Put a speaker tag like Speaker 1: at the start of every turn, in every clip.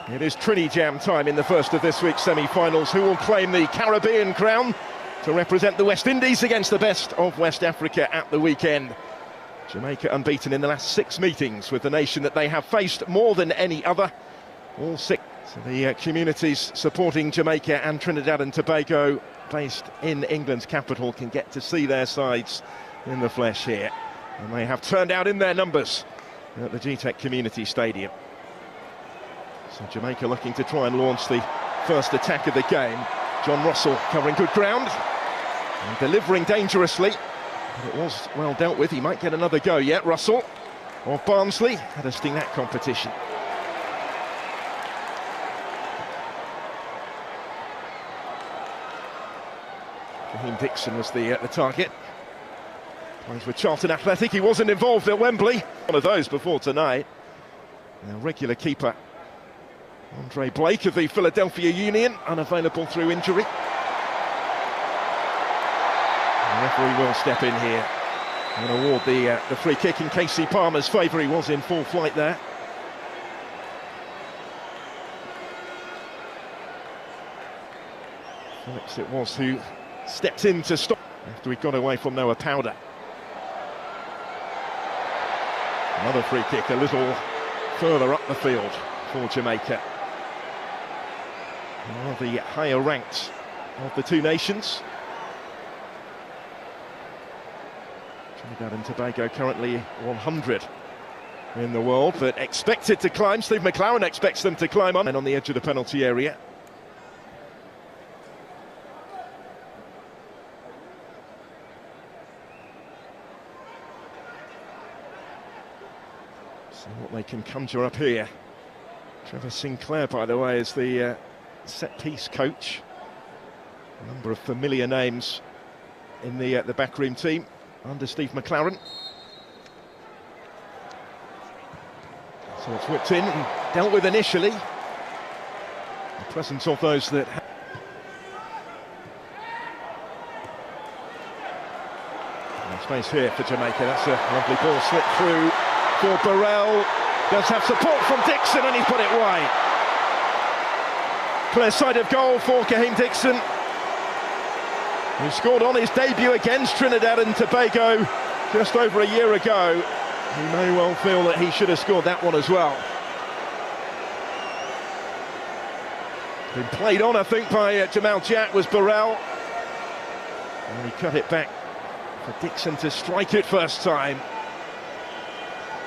Speaker 1: It is Trinidad time in the first of this week's semi-finals. Who will claim the Caribbean crown to represent the West Indies against the best of West Africa at the weekend? Jamaica unbeaten in the last 6 meetings with the nation that they have faced more than any other. All 6. So the communities supporting Jamaica and Trinidad and Tobago based in England's capital can get to see their sides in the flesh here. And they have turned out in their numbers at the GTEC Community Stadium. So Jamaica looking to try and launch the first attack of the game. John Russell covering good ground and delivering dangerously. But it was well dealt with. He might get another go yet. Russell of Barnsley had a sting that competition. Raheem Dixon was the target. Plays with Charlton Athletic. He wasn't involved at Wembley. One of those before tonight. Now regular keeper Andre Blake of the Philadelphia Union, unavailable through injury. The referee will step in here and award the free kick in Casey Palmer's favour. He was in full flight there. Phillips it was who stepped in to stop after he got away from Noah Powder. Another free kick a little further up the field for Jamaica. One of the higher ranked of the two nations. Trinidad and Tobago currently 100 in the world, but expected to climb. Steve McLaren expects them to climb on the edge of the penalty area. See what they can conjure up here. Trevor Sinclair, by the way, is the set-piece coach. A number of familiar names in the backroom team under Steve McLaren. So it's whipped in and dealt with initially. The presence of those that space here for Jamaica. That's a lovely ball slipped through for Burrell. Does have support from Dixon and he's put it wide. Clear side of goal for Raheem Dixon, who scored on his debut against Trinidad and Tobago just over a year ago. He may well feel that he should have scored that one as well. Been played on, I think, by Jamal Jack was Burrell. And he cut it back for Dixon to strike it first time.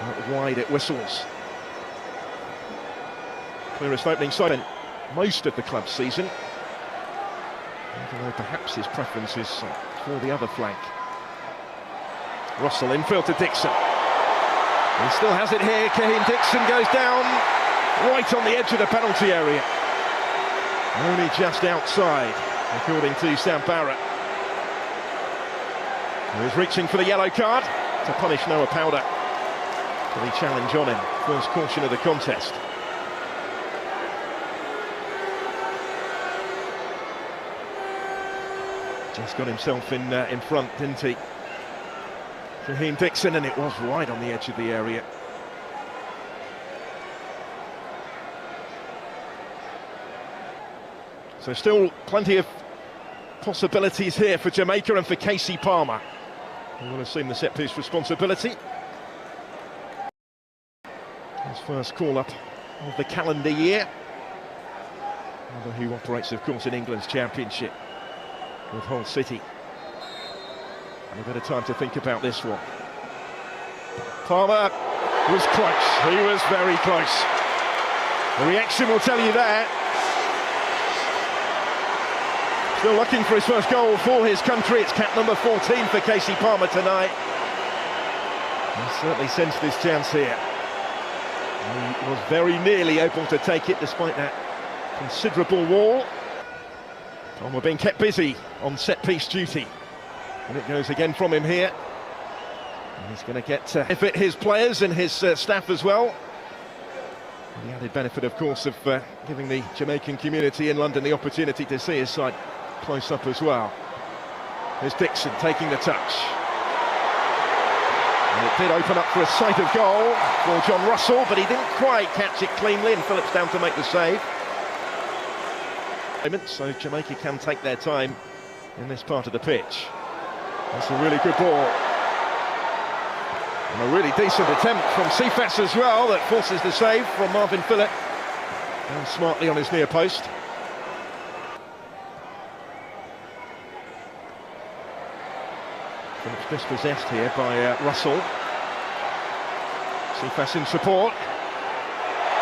Speaker 1: Out wide it whistles. Clearest opening sight most of the club's season, although perhaps his preference is for the other flank. Russell infield to Dixon. He still has it here. Raheem Dixon goes down right on the edge of the penalty area. Only just outside, according to Sam Barrett, who is reaching for the yellow card to punish Noah Powder for the challenge on him. First caution of the contest. Just got himself in front, didn't he? Raheem Dixon, and it was right on the edge of the area. So still plenty of possibilities here for Jamaica and for Casey Palmer, who will assume the set-piece responsibility. His first call-up of the calendar year. Another who operates, of course, in England's Championship with Hull City. And a bit of time to think about this one. Palmer was close. He was very close. The reaction will tell you that. Still looking for his first goal for his country. It's cap number 14 for Casey Palmer tonight. He certainly sensed his chance here. He was very nearly able to take it despite that considerable wall. Palmer being kept busy on set-piece duty. And it goes again from him here. And he's going to get to benefit his players and his staff as well. And the added benefit, of course, of giving the Jamaican community in London the opportunity to see his side close up as well. There's Dixon taking the touch. And it did open up for a sight of goal for John Russell, but he didn't quite catch it cleanly, and Phillips down to make the save. So Jamaica can take their time in this part of the pitch. That's a really good ball. And a really decent attempt from Cephas as well, that forces the save from Marvin Phillip. Down smartly on his near post. Phillips dispossessed here by Russell. Cephas in support.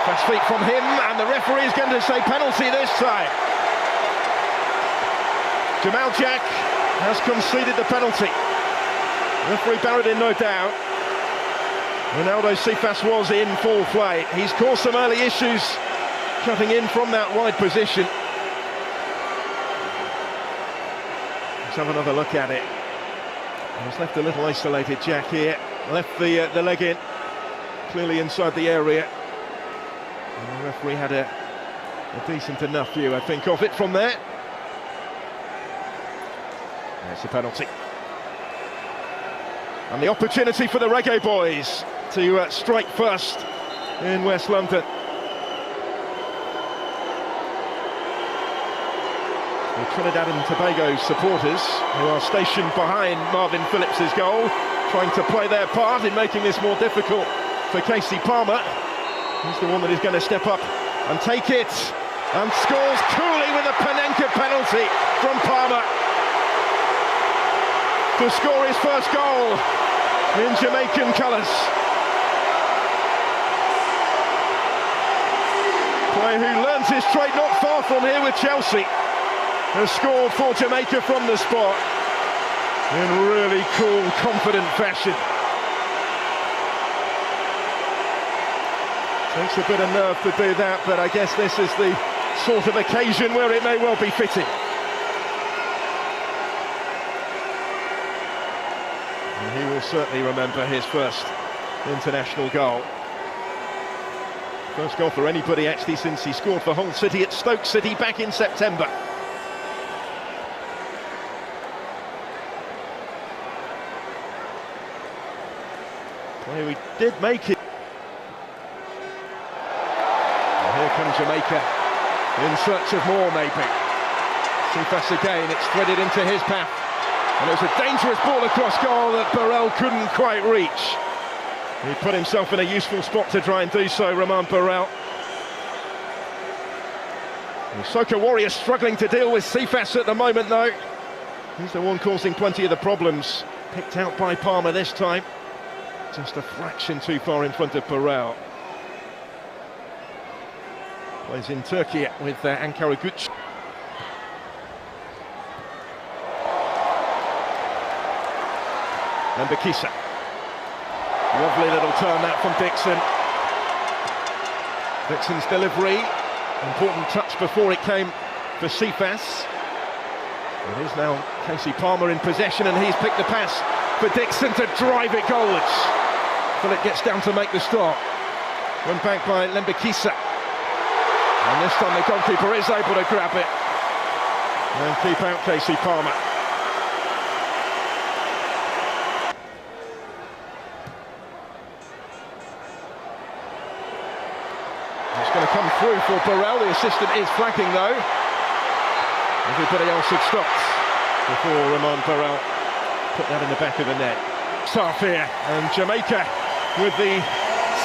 Speaker 1: Fast feet from him, and the referee is going to say penalty this time. Jamal Jack has conceded the penalty. Referee buried in, no doubt. Ronaldo Cephas was in full play. He's caused some early issues cutting in from that wide position. Let's have another look at it. He's left a little isolated, Jack, here. Left the leg in, clearly inside the area. And the referee had a decent enough view, I think, of it from there. That's a penalty. And the opportunity for the Reggae Boys to strike first in West London. The Trinidad and Tobago supporters, who are stationed behind Marvin Phillips' goal, trying to play their part in making this more difficult for Casey Palmer. He's the one that is going to step up and take it, and scores coolly with a Panenka penalty from Palmer to score his first goal in Jamaican colours. Player who learnt his trade not far from here with Chelsea has scored for Jamaica from the spot in really cool, confident fashion. Takes a bit of nerve to do that, but I guess this is the sort of occasion where it may well be fitting. And he will certainly remember his first international goal. First goal for anybody actually since he scored for Hull City at Stoke City back in September. Well, we did make it. And here comes Jamaica in search of more, maybe. Cephas again, it's threaded into his path. And it was a dangerous ball across goal that Burrell couldn't quite reach. He put himself in a useful spot to try and do so, Roman Burrell. The Soca Warriors struggling to deal with Cephas at the moment, though. He's the one causing plenty of the problems. Picked out by Palmer this time. Just a fraction too far in front of Burrell. Plays in Turkey with Ankara Güç. And Bakisa. Lovely little turn that from Dixon. Dixon's delivery. Important touch before it came for Cephas. It is now Casey Palmer in possession, and he's picked the pass for Dixon to drive it goalwards. Philip gets down to make the stop. Went back by Lembakisa. And this time the goalkeeper is able to grab it and keep out Casey Palmer. It's going to come through for Burrell. The assistant is flagging though. Everybody else had stopped before Roman Burrell put that in the back of the net. Tough here, and Jamaica with the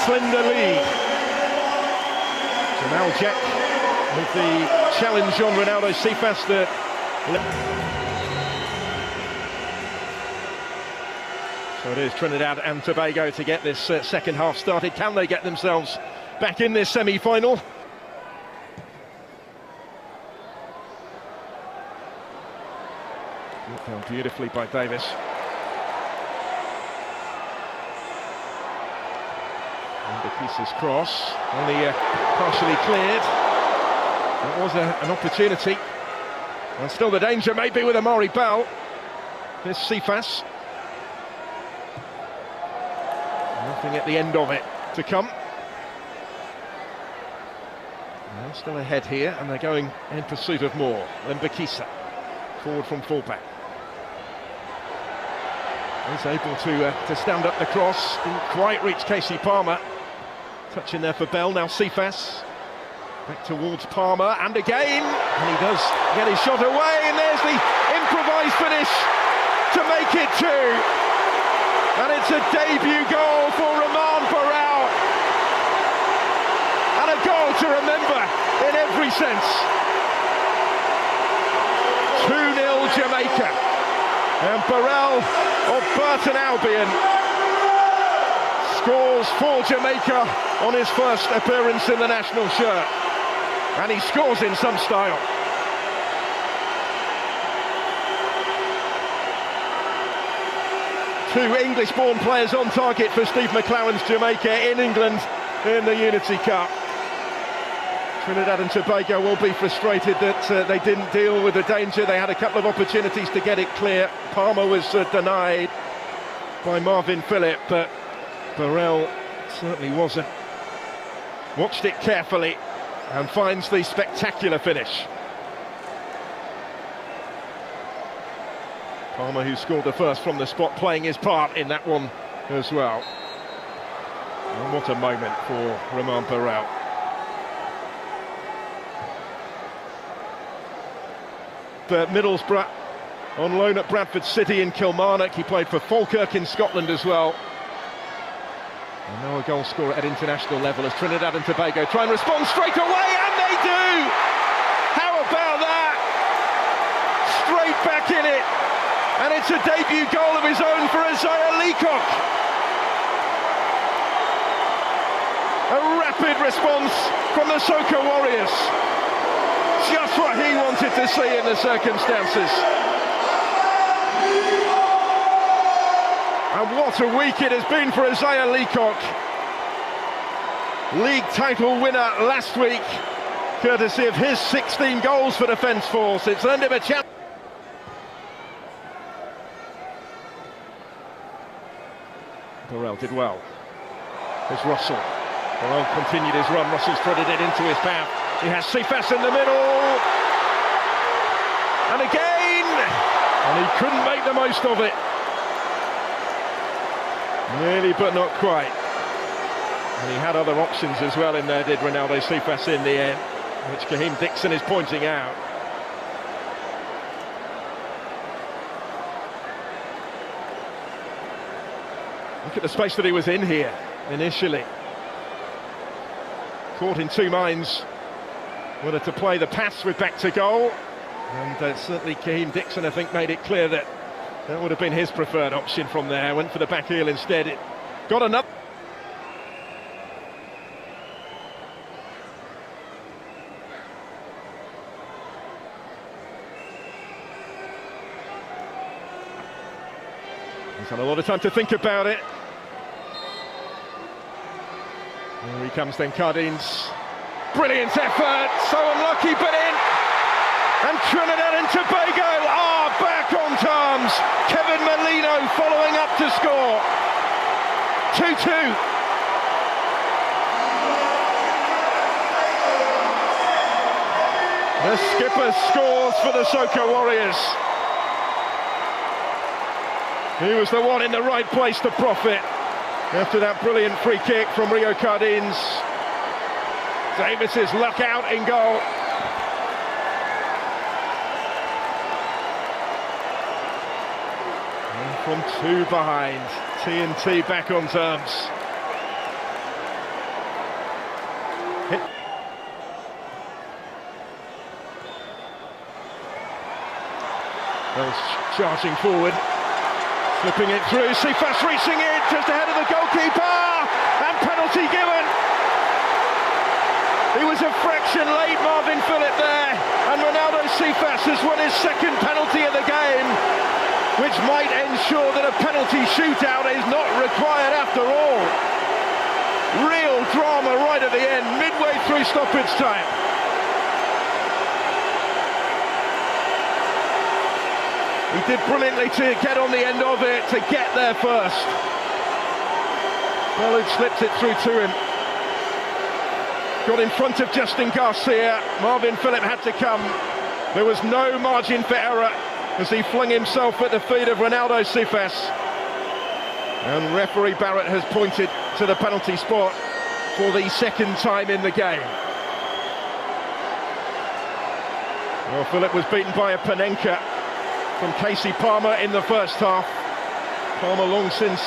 Speaker 1: slender lead. Jamal Jack with the challenge on Ronaldo Cephas. So it is Trinidad and Tobago to get this second half started. Can they get themselves back in this semi-final? Down beautifully by Davis. And the Bakisa's cross, only partially cleared. It was an opportunity. And still the danger maybe with Amari Bell. This Cephas. Nothing at the end of it to come. They're still ahead here, and they're going in pursuit of more. Then Bakisa, forward from fullback. Is able to stand up the cross. Didn't quite reach Casey Palmer. Touch in there for Bell. Now Cephas. Back towards Palmer, and again, and he does get his shot away, and there's the improvised finish to make it 2. And it's a debut goal for Roman Barão. And a goal to remember in every sense. 2-0 Jamaica. And Barão of Burton Albion scores for Jamaica on his first appearance in the national shirt. And he scores in some style. Two English-born players on target for Steve McClaren's Jamaica in England in the Unity Cup. Trinidad and Tobago will be frustrated that they didn't deal with the danger. They had a couple of opportunities to get it clear. Palmer was denied by Marvin Phillip, but Barão certainly wasn't. Watched it carefully and finds the spectacular finish. Palmer, who scored the first from the spot, playing his part in that one as well. And what a moment for Roman Barão. Middlesbrough on loan at Bradford City in Kilmarnock. He played for Falkirk in Scotland as well. And now a goal scorer at international level as Trinidad and Tobago try and respond straight away, and they do! How about that? Straight back in it, and it's a debut goal of his own for Isaiah Leacock. A rapid response from the Soca Warriors. Just what he wanted to see in the circumstances. And what a week it has been for Isaiah Leacock. League title winner last week, courtesy of his 16 goals for Defence Force. It's earned him a chance. Barão did well. There's Russell. Barão continued his run. Russell's threaded it into his path. He has Cephas in the middle. And again! And he couldn't make the most of it. Nearly, but not quite. And he had other options as well in there, did Ronaldo Cephas in the end, which Kaheem Dixon is pointing out. Look at the space that he was in here initially. Caught in two minds whether to play the pass with back to goal. And certainly Kaheem Dixon, I think, made it clear that that would have been his preferred option from there. Went for the back heel instead. It got another. He's had a lot of time to think about it. Here he comes then, Cardines. Brilliant effort, so unlucky, but in. And Trinidad and Tobago are back on terms. Kevin Molino following up to score. 2-2. The skipper scores for the Soca Warriors. He was the one in the right place to profit after that brilliant free kick from Rio Cardines. Davis's luck out in goal. And from two behind, TNT back on terms. Bell's charging forward, slipping it through, Cephas reaching it just ahead of the goalkeeper, and penalty given. He was a fraction late, Marvin Phillip there, and Ronaldo Cephas has won his second penalty of the game, which might ensure that a penalty shootout is not required after all. Real drama right at the end, midway through stoppage time. He did brilliantly to get on the end of it, to get there first. Well, he slipped it through to him. Got in front of Justin Garcia. Marvin Phillip had to come. There was no margin for error as he flung himself at the feet of Ronaldo Cephas. And referee Barrett has pointed to the penalty spot for the second time in the game. Well, Philip was beaten by a Panenka from Casey Palmer in the first half. Palmer long since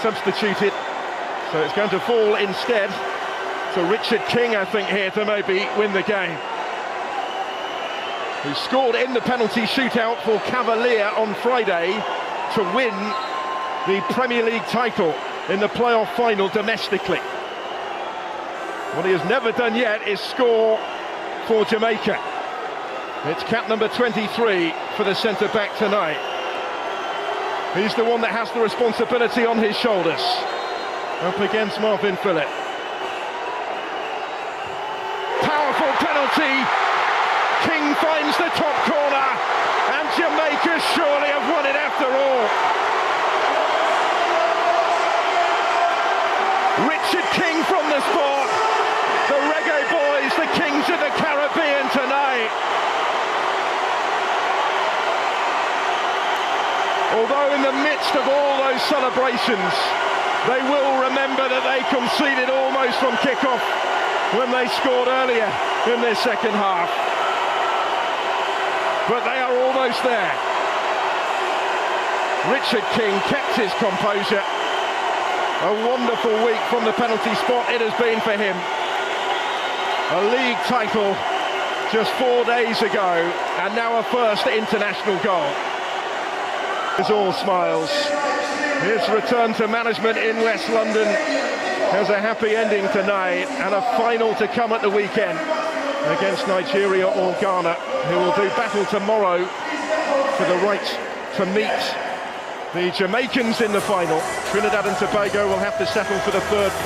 Speaker 1: substituted, so it's going to fall instead to Richard King, I think, here to maybe win the game. Who scored in the penalty shootout for Cavalier on Friday to win the Premier League title in the playoff final domestically. What he has never done yet is score for Jamaica. It's cap number 23 for the centre-back tonight. He's the one that has the responsibility on his shoulders. Up against Marvin Phillip. Powerful penalty. King finds the top corner, and Jamaica surely have won it after all. Richard King from the spot. The Reggae Boys, the Kings of the Caribbean tonight. Although in the midst of all those celebrations, they will remember that they conceded almost from kick-off when they scored earlier in their second half. But they are almost there. Richard King kept his composure. A wonderful week from the penalty spot it has been for him. A league title just 4 days ago, and now a first international goal. It's all smiles. His return to management in West London has a happy ending tonight, and a final to come at the weekend against Nigeria or Ghana, who will do battle tomorrow for the right to meet the Jamaicans in the final. Trinidad and Tobago will have to settle for the third place.